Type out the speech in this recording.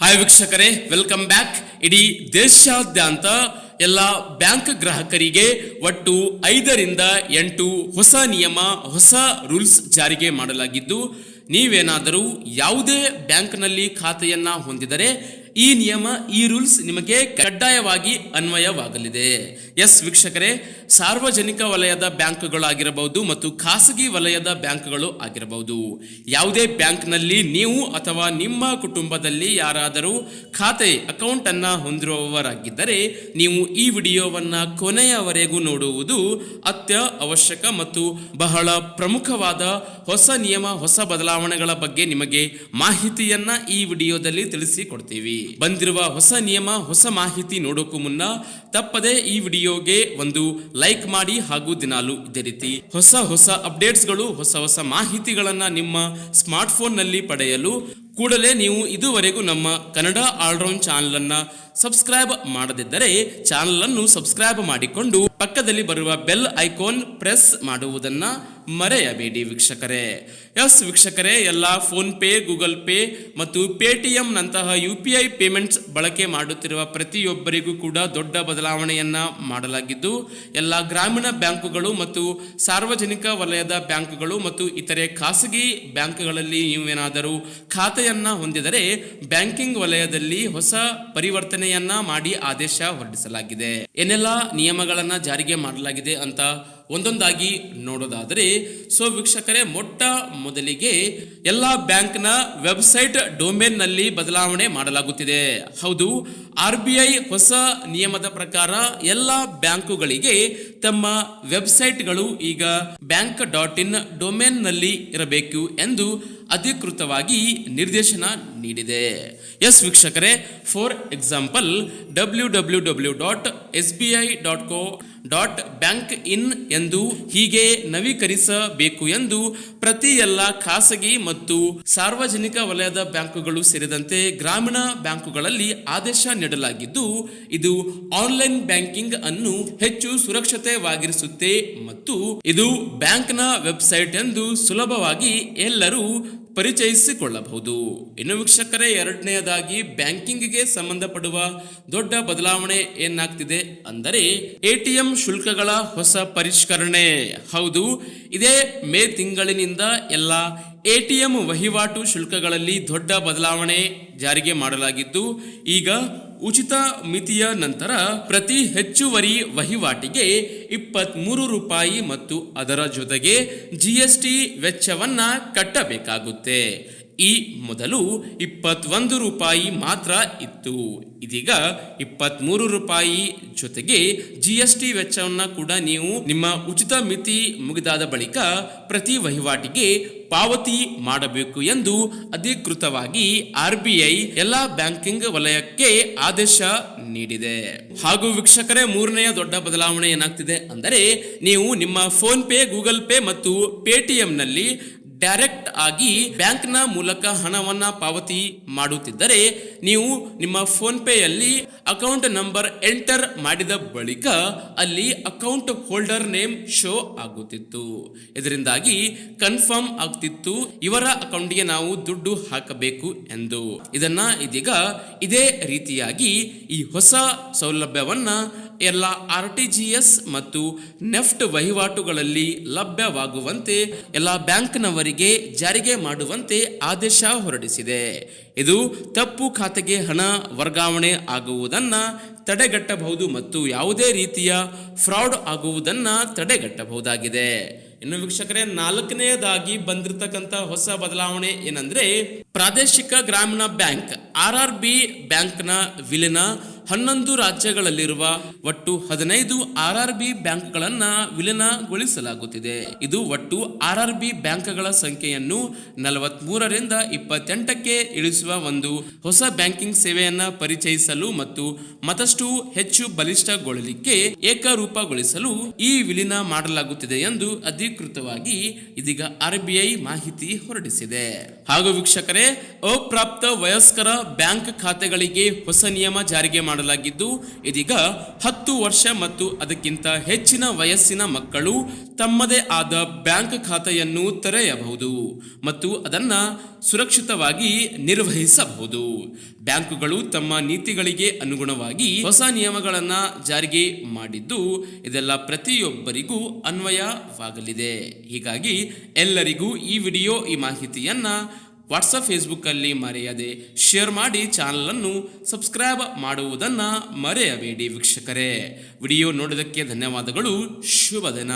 Hi ವೀಕ್ಷಕರೇ, welcome back. ಇಡೀ ದೇಶಾದ್ಯಂತ ಎಲ್ಲ ಬ್ಯಾಂಕ್ ಗ್ರಾಹಕರಿಗೆ ಒಟ್ಟು 5ರಿಂದ 8 ಹೊಸ ನಿಯಮ, ಹೊಸ ರೂಲ್ಸ್ ಜಾರಿಗೆ ಮಾಡಲಾಗಿದ್ದು, ನೀವೇನಾದರೂ ಯಾವುದೇ ಬ್ಯಾಂಕ್ನಲ್ಲಿ ಖಾತೆಯನ್ನ ಹೊಂದಿದರೆ ಈ ನಿಯಮ, ಈ ರೂಲ್ಸ್ ನಿಮಗೆ ಕಡ್ಡಾಯವಾಗಿ ಅನ್ವಯವಾಗಲಿದೆ. ಎಸ್ ವೀಕ್ಷಕರೇ, ಸಾರ್ವಜನಿಕ ವಲಯದ ಬ್ಯಾಂಕ್ಗಳಾಗಿರಬಹುದು ಮತ್ತು ಖಾಸಗಿ ವಲಯದ ಬ್ಯಾಂಕ್ಗಳು ಆಗಿರಬಹುದು, ಯಾವುದೇ ಬ್ಯಾಂಕ್ನಲ್ಲಿ ನೀವು ಅಥವಾ ನಿಮ್ಮ ಕುಟುಂಬದಲ್ಲಿ ಯಾರಾದರೂ ಖಾತೆ ಅಕೌಂಟ್ ಅನ್ನ ಹೊಂದಿರುವವರಾಗಿದ್ದರೆ ನೀವು ಈ ವಿಡಿಯೋವನ್ನ ಕೊನೆಯವರೆಗೂ ನೋಡುವುದು ಅತ್ಯ ಅವಶ್ಯಕ ಮತ್ತು ಬಹಳ ಪ್ರಮುಖವಾದ ಹೊಸ ನಿಯಮ, ಹೊಸ ಬದಲಾವಣೆಗಳ ಬಗ್ಗೆ ನಿಮಗೆ ಮಾಹಿತಿಯನ್ನ ಈ ವಿಡಿಯೋದಲ್ಲಿ ತಿಳಿಸಿಕೊಡ್ತೀವಿ. ಬಂದಿರುವ ಹೊಸ ನಿಯಮ, ಹೊಸ ಮಾಹಿತಿ ನೋಡೋಕು ಮುನ್ನ ತಪ್ಪದೆ ಈ ವಿಡಿಯೋಗೆ ಒಂದು ಲೈಕ್ ಮಾಡಿ ಹಾಗೂ ದಿನಾಲು ಇದೇ ರೀತಿ ಹೊಸ ಅಪ್ಡೇಟ್ಸ್ಗಳು, ಹೊಸ ಮಾಹಿತಿಗಳನ್ನ ನಿಮ್ಮ ಸ್ಮಾರ್ಟ್ ಫೋನ್ ನಲ್ಲಿ ಪಡೆಯಲು ಕೂಡಲೇ ನೀವು ಇದುವರೆಗೂ ನಮ್ಮ ಕನ್ನಡ ಆಲ್ರೌಂಡ್ ಚಾನಲ್ ಅನ್ನ ಸಬ್ಸ್ಕ್ರೈಬ್ ಮಾಡದಿದ್ದರೆ ಚಾನಲ್ ಅನ್ನು ಸಬ್ಸ್ಕ್ರೈಬ್ ಮಾಡಿಕೊಂಡು ಪಕ್ಕದಲ್ಲಿ ಬರುವ ಬೆಲ್ ಐಕಾನ್ ಪ್ರೆಸ್ ಮಾಡುವುದನ್ನ ಮರೆಯಬೇಡಿ ವೀಕ್ಷಕರೇ. ಎಸ್ ವೀಕ್ಷಕರೇ, ಎಲ್ಲ ಫೋನ್ ಪೇ, ಗೂಗಲ್ ಪೇ ಮತ್ತು ಪೇಟಿಎಂ ನಂತಹ UPI ಪೇಮೆಂಟ್ಸ್ ಬಳಕೆ ಮಾಡುತ್ತಿರುವ ಪ್ರತಿಯೊಬ್ಬರಿಗೂ ಕೂಡ ದೊಡ್ಡ ಬದಲಾವಣೆಯನ್ನ ಮಾಡಲಾಗಿದ್ದು, ಎಲ್ಲ ಗ್ರಾಮೀಣ ಬ್ಯಾಂಕುಗಳು ಮತ್ತು ಸಾರ್ವಜನಿಕ ವಲಯದ ಬ್ಯಾಂಕುಗಳು ಮತ್ತು ಇತರೆ ಖಾಸಗಿ ಬ್ಯಾಂಕ್ಗಳಲ್ಲಿ ನೀವೇನಾದರೂ ಖಾತೆಯನ್ನ ಹೊಂದಿದರೆ ಬ್ಯಾಂಕಿಂಗ್ ವಲಯದಲ್ಲಿ ಹೊಸ ಪರಿವರ್ತನೆಯನ್ನ ಮಾಡಿ ಆದೇಶ ಹೊರಡಿಸಲಾಗಿದೆ. ಏನೆಲ್ಲ ನಿಯಮಗಳನ್ನ ಜಾರಿಗೆ ಮಾಡಲಾಗಿದೆ ಅಂತ ಒಂದೊಂದಾಗಿ ನೋಡೋದಾದರೆ, ವೀಕ್ಷಕರೇ, ಮೊಟ್ಟ ಮೊದಲಿಗೆ ಎಲ್ಲ ಬ್ಯಾಂಕ್ನ ವೆಬ್ಸೈಟ್ ಡೊಮೇನ್ ನಲ್ಲಿ ಬದಲಾವಣೆ ಮಾಡಲಾಗುತ್ತಿದೆ. ಹೌದು, RBI ಹೊಸ ನಿಯಮದ ಪ್ರಕಾರ ಎಲ್ಲ ಬ್ಯಾಂಕುಗಳಿಗೆ ತಮ್ಮ ವೆಬ್ಸೈಟ್ಗಳು ಈಗ bank.in ಡೊಮೇನ್ ನಲ್ಲಿ ಇರಬೇಕು ಎಂದು ಅಧಿಕೃತವಾಗಿ ನಿರ್ದೇಶನ ನೀಡಿದೆ. ಎಸ್ ವೀಕ್ಷಕರೇ, ಫಾರ್ ಎಕ್ಸಾಂಪಲ್ www.sbi.co.bank.in ಎಂದು ಹೀಗೆ ನವೀಕರಿಸಬೇಕು ಎಂದು ಪ್ರತಿ ಎಲ್ಲ ಖಾಸಗಿ ಮತ್ತು ಸಾರ್ವಜನಿಕ ವಲಯದ ಬ್ಯಾಂಕುಗಳು ಸೇರಿದಂತೆ ಗ್ರಾಮೀಣ ಬ್ಯಾಂಕುಗಳಲ್ಲಿ ಆದೇಶ ನೀಡಲಾಗಿದ್ದು, ಇದು ಆನ್ಲೈನ್ ಬ್ಯಾಂಕಿಂಗ್ ಅನ್ನು ಹೆಚ್ಚು ಸುರಕ್ಷಿತವಾಗಿರಿಸುತ್ತೆ ಮತ್ತು ಇದು ಬ್ಯಾಂಕ್ನ ವೆಬ್ಸೈಟ್ ಎಂದು ಸುಲಭವಾಗಿ ಎಲ್ಲರೂ ಪರಿಚಯಿಸಿಕೊಳ್ಳಬಹುದು. ಇನ್ನು ವೀಕ್ಷಕರೇ, ಎರಡನೆಯದಾಗಿ ಬ್ಯಾಂಕಿಂಗ್ಗೆ ಸಂಬಂಧಪಡುವ ದೊಡ್ಡ ಬದಲಾವಣೆ ಏನಾಗ್ತಿದೆ ಅಂದರೆ ATM ಶುಲ್ಕಗಳ ಹೊಸ ಪರಿಷ್ಕರಣೆ. ಹೌದು, ಇದೇ ಮೇ ತಿಂಗಳಿನಿಂದ ಎಲ್ಲ ATM ವಹಿವಾಟು ಶುಲ್ಕಗಳಲ್ಲಿ ದೊಡ್ಡ ಬದಲಾವಣೆ ಜಾರಿಗೆ ಮಾಡಲಾಗಿದ್ದು, ಈಗ ಉಚಿತ ಮಿತಿಯ ನಂತರ ಪ್ರತಿ ಹೆಚ್ಚುವರಿ ವಹಿವಾಟಿಗೆ 23 ರೂಪಾಯಿ ಮತ್ತು ಅದರ ಜೊತೆಗೆ GST ವೆಚ್ಚವನ್ನ ಕಟ್ಟಬೇಕಾಗುತ್ತೆ. ಈ ಮೊದಲು 21 ರೂಪಾಯಿ ಮಾತ್ರ ಇತ್ತು, ಇದೀಗ 23 ರೂಪಾಯಿ ಜೊತೆಗೆ GST ವೆಚ್ಚವನ್ನ ಕೂಡ ನೀವು ನಿಮ್ಮ ಉಚಿತ ಮಿತಿ ಮುಗಿದಾದ ಬಳಿಕ ಪ್ರತಿ ವಹಿವಾಟಿಗೆ ಪಾವತಿ ಮಾಡಬೇಕು ಎಂದು ಅಧಿಕೃತವಾಗಿ RBI ಎಲ್ಲ ಬ್ಯಾಂಕಿಂಗ್ ವಲಯಕ್ಕೆ ಆದೇಶ ನೀಡಿದೆ. ಹಾಗೂ ವೀಕ್ಷಕರೇ, ಮೂರನೆಯ ದೊಡ್ಡ ಬದಲಾವಣೆ ಏನಾಗ್ತಿದೆ ಅಂದರೆ, ನೀವು ನಿಮ್ಮ ಫೋನ್ ಪೇ, ಗೂಗಲ್ ಪೇ ಮತ್ತು ಪೇಟಿಎಂ ನಲ್ಲಿ ಡೈರೆಕ್ಟ್ ಆಗಿ ಬ್ಯಾಂಕ್ನ ಮೂಲಕ ಹಣವನ್ನ ಪಾವತಿ ಮಾಡುತ್ತಿದ್ದರೆ ನೀವು ನಿಮ್ಮ ಫೋನ್ ಪೇಯಲ್ಲಿ ಅಕೌಂಟ್ ನಂಬರ್ ಎಂಟರ್ ಮಾಡಿದ ಬಳಿಕ ಅಲ್ಲಿ ಅಕೌಂಟ್ ಹೋಲ್ಡರ್ ನೇಮ್ ಶೋ ಆಗುತ್ತಿತ್ತು. ಇದರಿಂದಾಗಿ ಕನ್ಫರ್ಮ್ ಆಗ್ತಿತ್ತು ಇವರ ಅಕೌಂಟ್ಗೆ ನಾವು ದುಡ್ಡು ಹಾಕಬೇಕು ಎಂದು. ಇದೀಗ ಇದೇ ರೀತಿಯಾಗಿ ಈ ಹೊಸ ಸೌಲಭ್ಯವನ್ನ ಎಲ್ಲ RTGS ಮತ್ತು ನೆಫ್ಟ್ ವಹಿವಾಟುಗಳಲ್ಲಿ ಲಭ್ಯವಾಗುವಂತೆ ಎಲ್ಲ ಬ್ಯಾಂಕ್ನವರಿಗೆ ಜಾರಿಗೆ ಮಾಡುವಂತೆ ಆದೇಶ ಹೊರಡಿಸಿದೆ. ಇದು ತಪ್ಪು ಖಾತೆಗೆ ಹಣ ವರ್ಗಾವಣೆ ಆಗುವುದನ್ನ ತಡೆಗಟ್ಟಬಹುದು ಮತ್ತು ಯಾವುದೇ ರೀತಿಯ ಫ್ರಾಡ್ ಆಗುವುದನ್ನ ತಡೆಗಟ್ಟಬಹುದಾಗಿದೆ. ಇನ್ನು ವೀಕ್ಷಕರೇ, ನಾಲ್ಕನೆಯದಾಗಿ ಬಂದಿರತಕ್ಕಂತ ಹೊಸ ಬದಲಾವಣೆ ಏನಂದ್ರೆ, ಪ್ರಾದೇಶಿಕ ಗ್ರಾಮೀಣ ಬ್ಯಾಂಕ್ RRB ಬ್ಯಾಂಕ್ನ ವಿಲೀನ 11 ರಾಜ್ಯಗಳಲ್ಲಿರುವ ಒಟ್ಟು 15 RRB ಬ್ಯಾಂಕ್ಗಳನ್ನ ವಿಲೀನಗೊಳಿಸಲಾಗುತ್ತಿದೆ. ಇದು ಒಟ್ಟು RRB ಬ್ಯಾಂಕ್ಗಳ ಸಂಖ್ಯೆಯನ್ನು 43ರಿಂದ 28ಕ್ಕೆ ಇಳಿಸುವ ಒಂದು ಹೊಸ ಬ್ಯಾಂಕಿಂಗ್ ಸೇವೆಯನ್ನ ಪರಿಚಯಿಸಲು ಮತ್ತು ಮತ್ತಷ್ಟು ಹೆಚ್ಚು ಬಲಿಷ್ಠಗೊಳ್ಳಲಿಕ್ಕೆ ಏಕರೂಪಗೊಳಿಸಲು ಈ ವಿಲೀನ ಮಾಡಲಾಗುತ್ತಿದೆ ಎಂದು ಅಧಿಕೃತವಾಗಿ ಇದೀಗ RBI ಮಾಹಿತಿ ಹೊರಡಿಸಿದೆ. ಹಾಗೂ ವೀಕ್ಷಕರೇ, ಅಪ್ರಾಪ್ತ ವಯಸ್ಕರ ಬ್ಯಾಂಕ್ ಖಾತೆಗಳಿಗೆ ಹೊಸ ನಿಯಮ ಜಾರಿಗೆ ಮಾಡಲಾಗಿದ್ದು ಇದೀಗ 10 ವರ್ಷ ಮತ್ತು ಅದಕ್ಕಿಂತ ಹೆಚ್ಚಿನ ವಯಸ್ಸಿನ ಮಕ್ಕಳು ತಮ್ಮದೇ ಆದ ಬ್ಯಾಂಕ್ ಖಾತೆಯನ್ನು ತೆರೆಯಬಹುದು ಮತ್ತು ಅದನ್ನ ಸುರಕ್ಷಿತವಾಗಿ ನಿರ್ವಹಿಸಬಹುದು. ಬ್ಯಾಂಕುಗಳು ತಮ್ಮ ನೀತಿಗಳಿಗೆ ಅನುಗುಣವಾಗಿ ಹೊಸ ನಿಯಮಗಳನ್ನ ಜಾರಿಗೆ ಮಾಡಿದ್ದು ಇದೆಲ್ಲ ಪ್ರತಿಯೊಬ್ಬರಿಗೂ ಅನ್ವಯವಾಗಲಿದೆ. ಹೀಗಾಗಿ ಎಲ್ಲರಿಗೂ ಈ ಮಾಹಿತಿಯನ್ನ ವಾಟ್ಸಪ್ ಫೇಸ್ಬುಕ್ ಅಲ್ಲಿ ಮರೆಯದೆ ಶೇರ್ ಮಾಡಿ, ಚಾನಲ್ ಅನ್ನು ಸಬ್ಸ್ಕ್ರೈಬ್ ಮಾಡುವುದನ್ನ ಮರೆಯಬೇಡಿ ವೀಕ್ಷಕರೇ. ವಿಡಿಯೋ ನೋಡಿದ್ದಕ್ಕೆ ಧನ್ಯವಾದಗಳು. ಶುಭ ದಿನ.